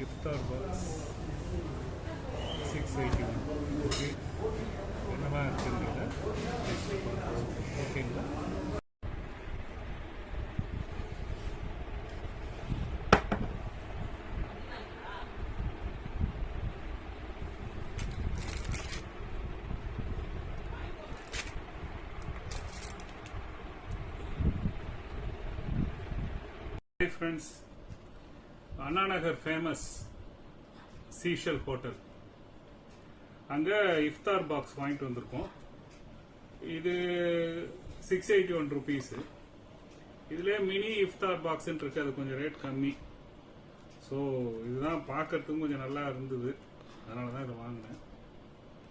Iftar box 681. என்னவா இருக்குன்னு ஓகேங்களா? Hi friends, Anna Nagar famous Seashell Hotel. அங்கே இஃப்தார் பாக்ஸ் வாங்கிட்டு வந்திருக்கோம். இது 681 ருபீஸு. இதில் மினி இஃப்தார் பாக்ஸ்ன்னு இருக்கு, அது கொஞ்சம் ரேட் கம்மி. ஸோ இதுதான் பார்க்கறதுக்கும் கொஞ்சம் நல்லா இருந்தது, அதனால தான் இதை வாங்கினேன்.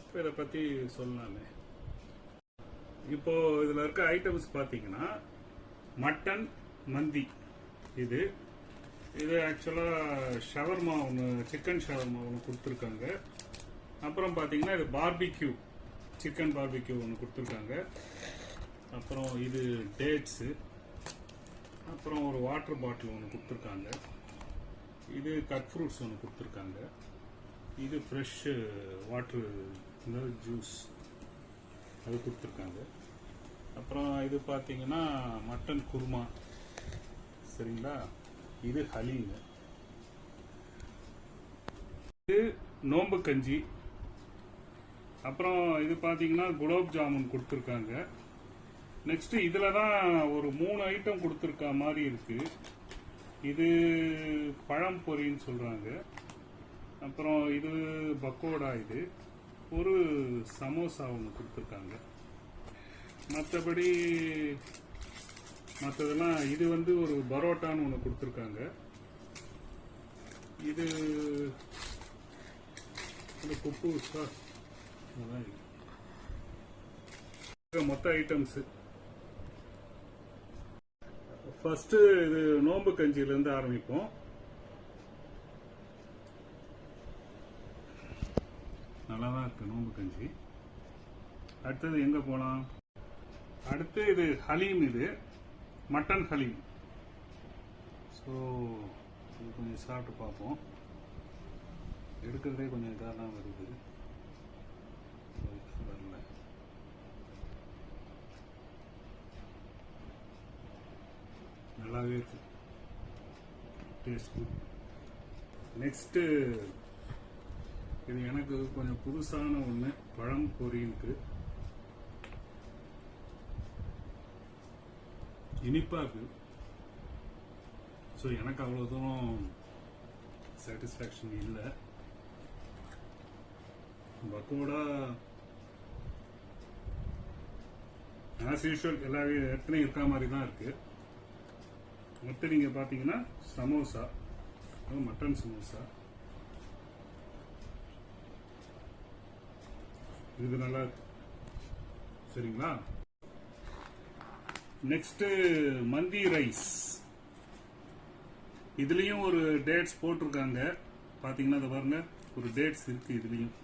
இப்போ இதை பற்றி சொல்லலாமே. இப்போது இதில் இருக்க ஐட்டம்ஸ் பார்த்தீங்கன்னா மட்டன் மந்தி. இது ஆக்சுவலாக ஷவர்மா ஒன்று, சிக்கன் ஷவர்மா ஒன்று கொடுத்துருக்காங்க. அப்புறம் பார்த்தீங்கன்னா இது பார்பிக்யூ, சிக்கன் பார்பிக்யூ ஒன்று கொடுத்துருக்காங்க. அப்புறம் இது டேட்ஸு, அப்புறம் ஒரு வாட்டர் பாட்டில் ஒன்று கொடுத்துருக்காங்க. இது கட் ஃப்ரூட்ஸ் ஒன்று கொடுத்துருக்காங்க. இது ஃப்ரெஷ் வாட்ரு ஜூஸ் அது கொடுத்துருக்காங்க. அப்புறம் இது பார்த்தீங்கன்னா மட்டன் குருமா, சரிங்களா? இது ஹலீம், இது நோம்பு கஞ்சி. அப்புறம் இது பார்த்தீங்கன்னா குலோப் ஜாமுன் கொடுத்துருக்காங்க. நெக்ஸ்ட் இதில் தான் ஒரு 3 ஐட்டம் கொடுத்துருக்க மாதிரி இருக்கு. இது பழம் பொரின்னு சொல்றாங்க. அப்புறம் இது பக்கோடா, இது ஒரு சமோசா ஒன்று கொடுத்துருக்காங்க. மற்றபடி மற்றதெல்லாம் இது ஒரு பரோட்டான்னு ஒன்று கொடுத்துருக்காங்க. இது குப்பு மொத்த ஐட்டம்ஸ். ஃபர்ஸ்ட் இது நோம்பு கஞ்சியிலேருந்து ஆரம்பிப்போம். நல்லா தான் இருக்கு நோம்பு கஞ்சி. அடுத்தது எங்க போலாம்? அடுத்து இது ஹலீம், இது மட்டன் ஹலீம். ஸோ இது கொஞ்சம் சாப்பிட்டு பார்ப்போம். எடுக்கிறதே கொஞ்சம் இதாக தான் வருது, வரல. நல்லாவே இருக்கு, டேஸ்ட் குட். நெக்ஸ்ட்டு இது எனக்கு கொஞ்சம் புதுசான ஒன்று, பழம் பொரியிருக்கு. இனிப்பா இருக்கு. ஸோ எனக்கு அவ்வளோ தூரம் சாட்டிஸ்ஃபேக்ஷன் இல்லை. பக்கோடா ஆஸ் யூஷுவல் எல்லா இடத்துலையும் இருக்கிற மாதிரி தான் இருக்கு. மொத்தம் நீங்க பார்த்தீங்கன்னா சமோசா, மட்டன் சமோசா, இது நல்லா இருக்கு, சரிங்களா? நெக்ஸ்ட் மந்தி ரைஸ். இதுலயும் ஒரு டேட்ஸ் போட்டிருக்காங்க, பாத்தீங்கன்னா அது பாருங்க, ஒரு டேட்ஸ் இருக்கு இதுலயும்.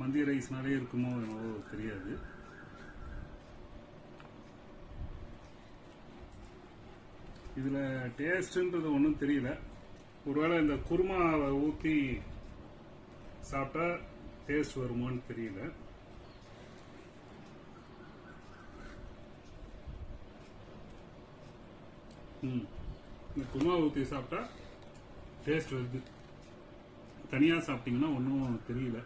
மந்தி ரைஸ்னாலே இருக்குமோ என்னவோ தெரியாது. இதுல டேஸ்ட்ன்றது ஒன்றும் தெரியல. ஒருவேளை இந்த குருமாவை ஊற்றி சாப்பிட்டா டேஸ்ட் வருமான்னு தெரியல. இந்த குருமா ஊற்றி சாப்பிட்டா டேஸ்ட் வருது, தனியாக சாப்பிட்டீங்கன்னா ஒன்றும் தெரியல.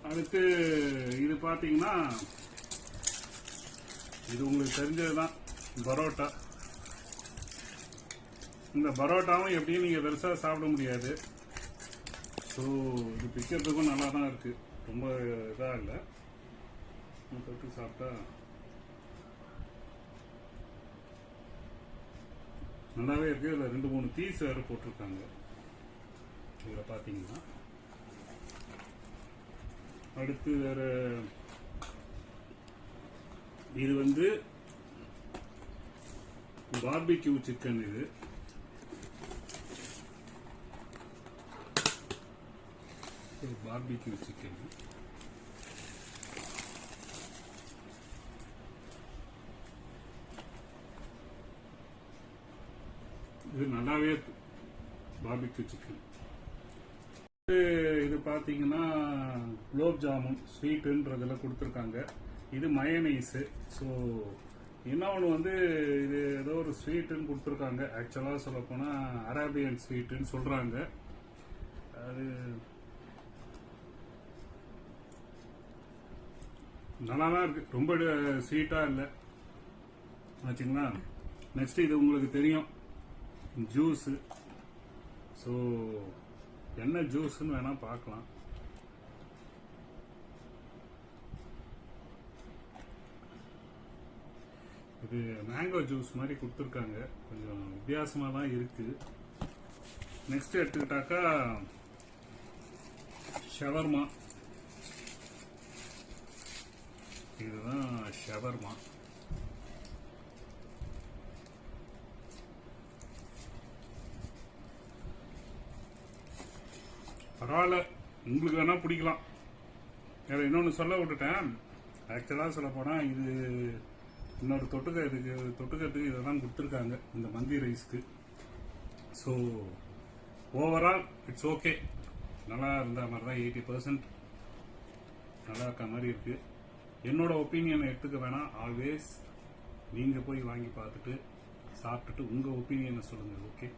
அடுத்து இது பார்த்தீங்கன்னா இது உங்களுக்கு தெரிஞ்சதுதான், பரோட்டா. இந்த பரோட்டாவும் எப்படியும் நீங்கள் பெருசாக சாப்பிட முடியாது. ஸோ இது பிக்கிறதுக்கும் நல்லா தான் இருக்கு, ரொம்ப இதாக இல்லை. தொட்டு சாப்பிட்டா நல்லாவே இருக்கு. இதில் 2-3 பீஸ் வேறு போட்டிருக்காங்க. இதில் பார்த்தீங்கன்னா அடுத்து வேற இது பார்பிக்யூ சிக்கன். இது பார்பிக்யூ சிக்கன். இது நல்லாவே இருக்கு பார்பிக்யூ சிக்கன். இது பார்த்தீங்கன்னா குலோப் ஜாமுன் ஸ்வீட்டுன்றதில் கொடுத்துருக்காங்க. இது மயனைஸு. ஸோ இன்னொன்று வந்து இது ஏதோ ஒரு ஸ்வீட்டுன்னு கொடுத்துருக்காங்க. ஆக்சுவலாக சொல்லப்போனால் அரேபியன் ஸ்வீட்டுன்னு சொல்கிறாங்க. அது நல்லா தான் இருக்குது, ரொம்ப ஸ்வீட்டாக இல்லை ஆச்சுங்களா. நெக்ஸ்ட் இது உங்களுக்கு தெரியும் ஜூஸு. ஸோ என்ன ஜூஸ்ன்னு வேணால் பார்க்கலாம். இது மேங்கோ ஜூஸ் மாதிரி கொடுத்துருக்காங்க, கொஞ்சம் வித்தியாசமாக தான் இருக்குது. நெக்ஸ்ட் எடுத்துக்கிட்டாக்கா ஷவர்மா. இதுதான் ஷவர்மா. பரவாயில்ல, உங்களுக்கு வேணா பிடிக்கலாம். வேற இன்னொன்று சொல்ல விட்டுட்டேன். ஆக்சுவலாக சொல்ல போனால் இது இன்னொரு தொட்டுக்கிறதுக்கு இதை தான் கொடுத்துருக்காங்க இந்த மந்தி ரைஸ்க்கு. ஸோ ஓவரால் இட்ஸ் ஓகே, நல்லா இருந்த மாதிரி தான். 80% நல்லா இருக்க மாதிரி இருக்கு. என்னோட ஒப்பீனியனை எடுத்துக்க வேணாம். ஆல்வேஸ் நீங்கள் போய் வாங்கி பார்த்துட்டு சாப்பிட்டுட்டு உங்கள் ஒப்பீனியனை சொல்லுங்கள். ஓகே.